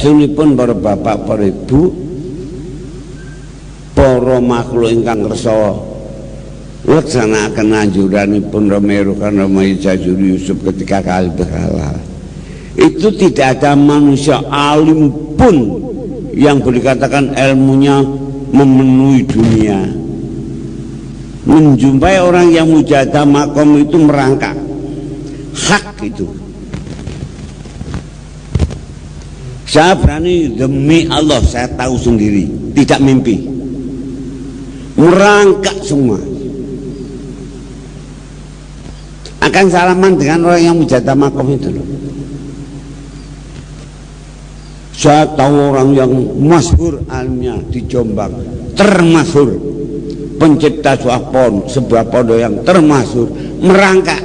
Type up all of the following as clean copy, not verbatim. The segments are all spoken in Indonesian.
Sasunipun para bapak, para ibu, para makhluk ingkang kersa laksanakaken anjuranipun Romeru kan Romawi Jajuri Yusuf ketika kali berhalal. Itu tidak ada manusia alim pun yang boleh dikatakan ilmunya memenuhi dunia. Menjumpai orang yang mujahadah makom itu merangkak hak itu. Saya berani demi Allah, saya tahu sendiri, tidak mimpi, merangkak semua. Akan salaman dengan orang yang mujahadah makom itu loh. Saya tahu orang yang masyhur alimnya di Jombang, termasyhur, pencipta sebuah pondok yang termasyhur, merangkak.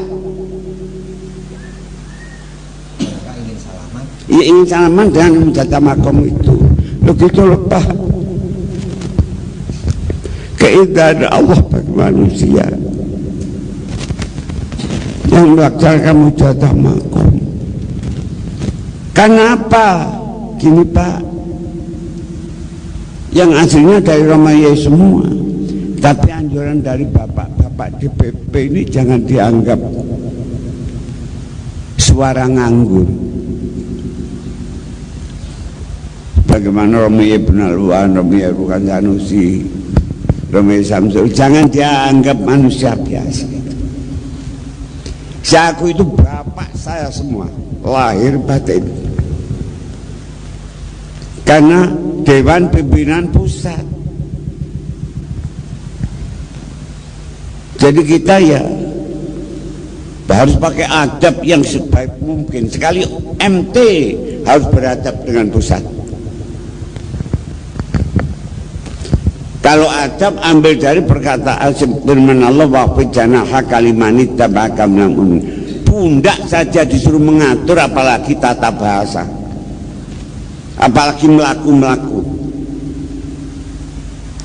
Ya ingin salaman dengan mujahadah makom itu. Begitu lepas keindahan Allah bagi manusia yang melaksanakan mujahadah makom. Kenapa? Gini Pak, yang aslinya dari Romawi semua, tapi anjuran dari bapak-bapak DPP ini jangan dianggap suara nganggur. Bagaimana Romi Ibn Al-Wan, Romi Rukan Sanusi, Romi Samsul, jangan dianggap manusia biasa. Saya aku itu bapak saya semua, lahir batin. Karena Dewan Pimpinan Pusat. Jadi kita ya harus pakai adab yang sebaik mungkin. Sekali MT harus beradab dengan pusat. Kalau adab ambil dari perkataan firman Allah, waqfi janaha kalimani tabaka minal mu'minin. Pundak saja disuruh mengatur, apalagi tata bahasa, apalagi melaku-melaku.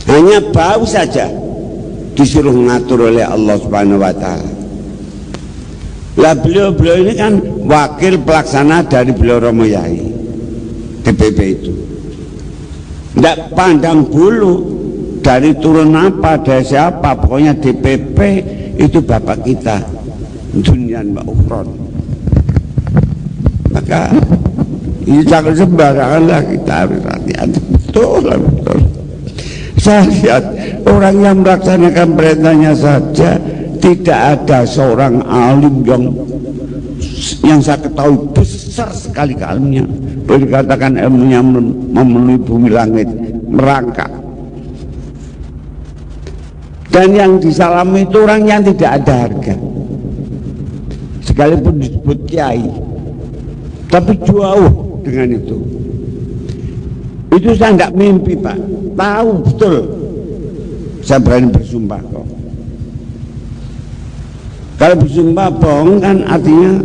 Hanya bau saja disuruh mengatur oleh Allah Subhanahu wa ta'ala. Lah beliau-beliau ini kan wakil pelaksana dari beliau Romo Yai DPP itu. Tidak pandang bulu dari turun apa, dari siapa, pokoknya DPP itu bapak kita, dunia Mbak Ukron. Maka ini jangan sembarangan lah, kita harus hati-hati. Betul. Saya lihat orang yang melaksanakan perintahnya saja, tidak ada seorang alim yang saya ketahui besar sekali keilmuannya, boleh dikatakan ilmunya memenuhi bumi langit, merangkak. Dan yang disalami itu orang yang tidak ada harga, sekalipun disebut kiai, tapi jauh dengan itu. Itu saya tidak mimpi Pak, tahu betul. Saya berani bersumpah kok. Kalau bersumpah bohong kan artinya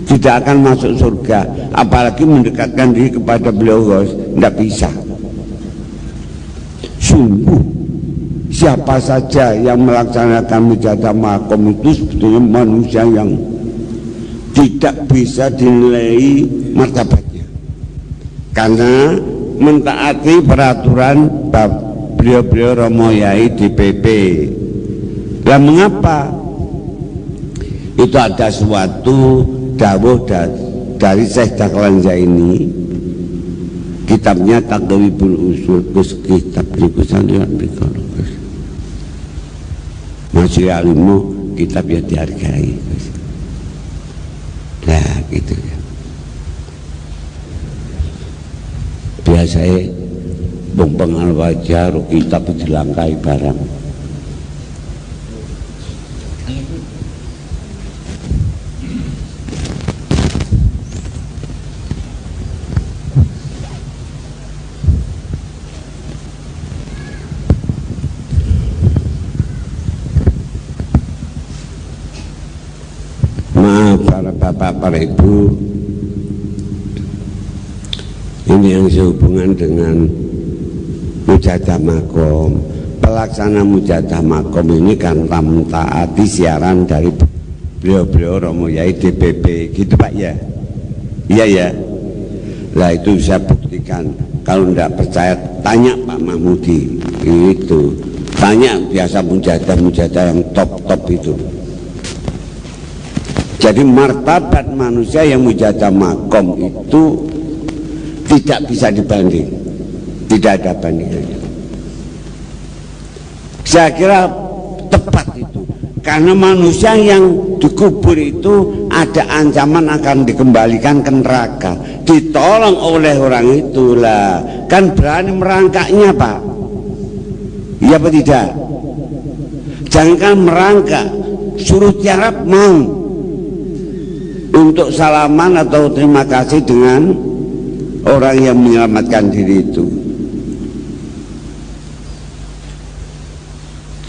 tidak akan masuk surga, apalagi mendekatkan diri kepada beliau, tidak bisa. Sungguh siapa saja yang melaksanakan mujahadah makom itu sebetulnya manusia yang tidak bisa dinilai martabatnya, karena mentaati peraturan beliau-beliau Romo Yai DPP. Dan mengapa? Itu ada suatu dawuh dari Syekh Dahlan Zaini, kitabnya Taqwibul Usul, kitab niku sandiwan mriku. Masih alimu kitab ya dihargai. Nah gitu ya. Biasanya bung pengal wajar kitab dilangkai barang. Para bapak, para ibu, ini yang sehubungan dengan mujahadah makom. Pelaksana mujahadah makom ini kan mentaati siaran dari beliau-beliau Romo Yai DPP, gitu Pak ya? Iya ya. Lah itu saya buktikan. Kalau tidak percaya tanya Pak Mahmudi. Itu tanya biasa mujadah yang top itu. Jadi martabat manusia yang mujadah makom itu tidak bisa dibanding, tidak ada bandingannya. Saya kira tepat itu, karena manusia yang dikubur itu ada ancaman akan dikembalikan ke neraka, ditolong oleh orang itulah, kan berani merangkaknya Pak, iya apa tidak? Jangan merangkak, suruh tiarap mau untuk salaman atau terima kasih dengan orang yang menyelamatkan diri itu.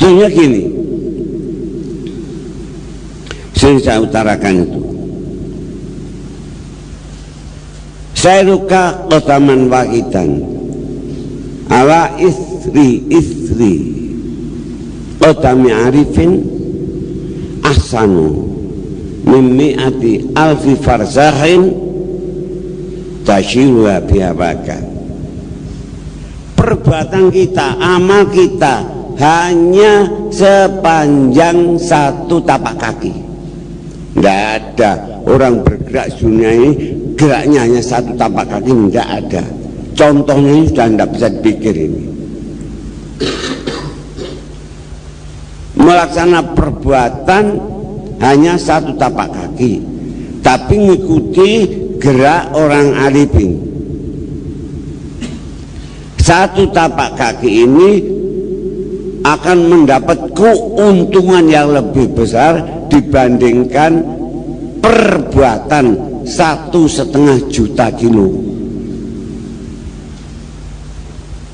Contohnya gini, sering saya utarakan itu. Saya luka kotaman wakidan ala istri kotami arifin ahsanu mimmi'ati alfi farzahin tashiruha bihabaka. Perbuatan kita, amal kita hanya sepanjang satu tapak kaki. Tidak ada orang bergerak dunia ini geraknya hanya satu tapak kaki, tidak ada. Contohnya ini sudah tidak bisa dipikir ini. Melaksanakan perbuatan hanya satu tapak kaki, tapi mengikuti gerak orang arifin. Satu tapak kaki ini akan mendapat keuntungan yang lebih besar dibandingkan perbuatan 1,5 juta kilo.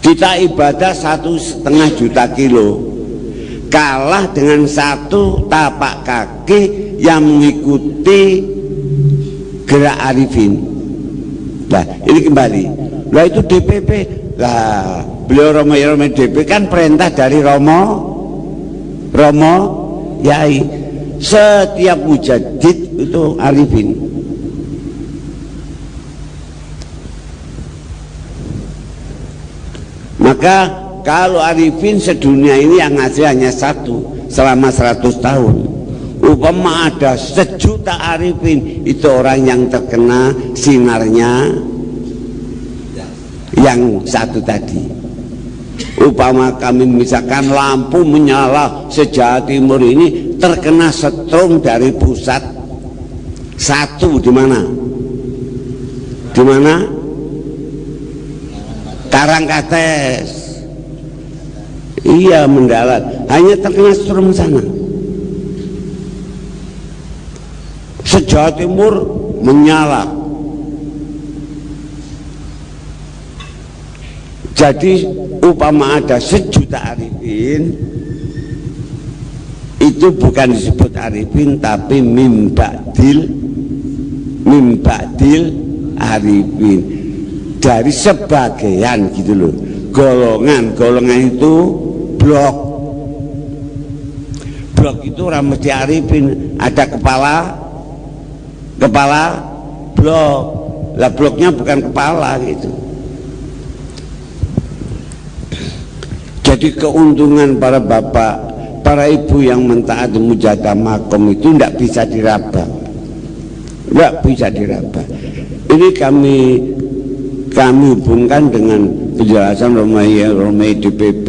Kita ibadah 1,5 juta kilo kalah dengan satu tapak kaki yang mengikuti gerak arifin. Nah ini kembali, lah itu DPP lah, beliau Romo DP kan perintah dari Romo Yai. Setiap mujadid itu arifin. Maka kalau arifin sedunia ini yang ngasih hanya satu selama 100 tahun. Upama ada 1 juta arifin, itu orang yang terkena sinarnya yang satu tadi. Upama kami misalkan lampu menyala se-Jawa Timur ini terkena setrum dari pusat satu, di mana? Di mana? Karangkates. Iya, mendarat, hanya terkena setrum sana. Se-Jawa Timur menyala. Jadi upama ada 1 juta arifin, itu bukan disebut arifin tapi mimba'dil arifin, dari sebagian gitu loh. Golongan itu blok itu orang mesti arifin, ada kepala blok, lah bloknya bukan kepala gitu. Jadi keuntungan para bapak, para ibu yang mentaati mujadah makom itu tidak bisa diraba, tidak bisa diraba. Ini kami hubungkan dengan penjelasan Romai DPP.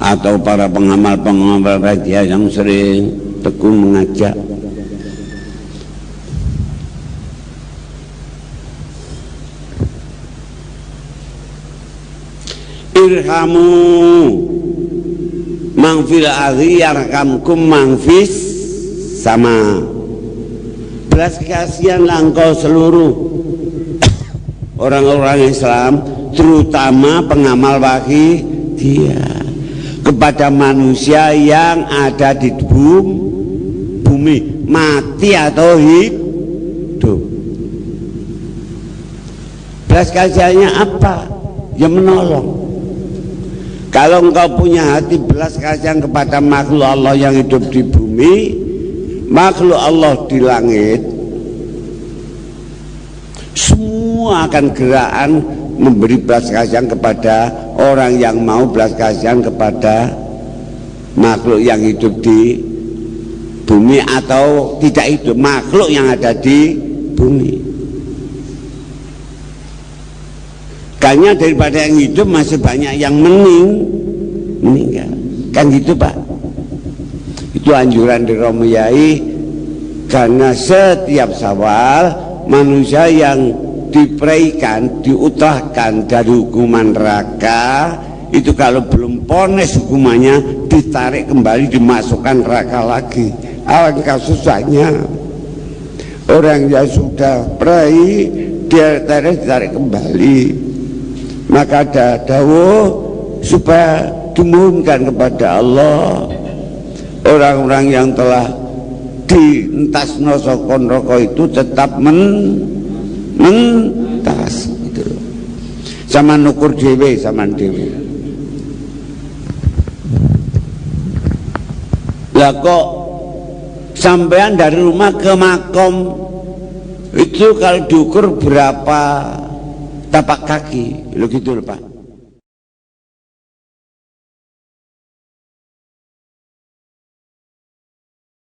Atau para pengamal raja yang sering tekun mengajak. Irhamu mangfil adhi yarkamkum mangfis sama. Belas kasihanlah engkau seluruh orang-orang Islam, terutama pengamal wahyi dia, kepada manusia yang ada di bumi, mati atau hidup. Belas kasihannya apa? Ya menolong. Kalau engkau punya hati belas kasihan kepada makhluk Allah yang hidup di bumi, makhluk Allah di langit, semua akan gerakan memberi belas kasihan kepada orang yang mau belas kasihan kepada makhluk yang hidup di bumi atau tidak hidup, makhluk yang ada di bumi. Karena daripada yang hidup masih banyak yang meninggal, kan gitu Pak. Itu anjuran dari Romo Yai, karena setiap Syawal manusia yang diperaikan, diutrahkan dari hukuman neraka itu kalau belum ponis hukumannya ditarik kembali, dimasukkan neraka lagi. Alangkah susahnya orang yang sudah perai dia ditarik kembali. Maka ada dawuh supaya dimohonkan kepada Allah orang-orang yang telah dientasno saka neraka itu tetap mentas gitu loh. Sama nukur dhewe, sama dhewe. Lah kok sampean dari rumah ke makom itu kalau diukur berapa tapak kaki, lo gitu loh Pak.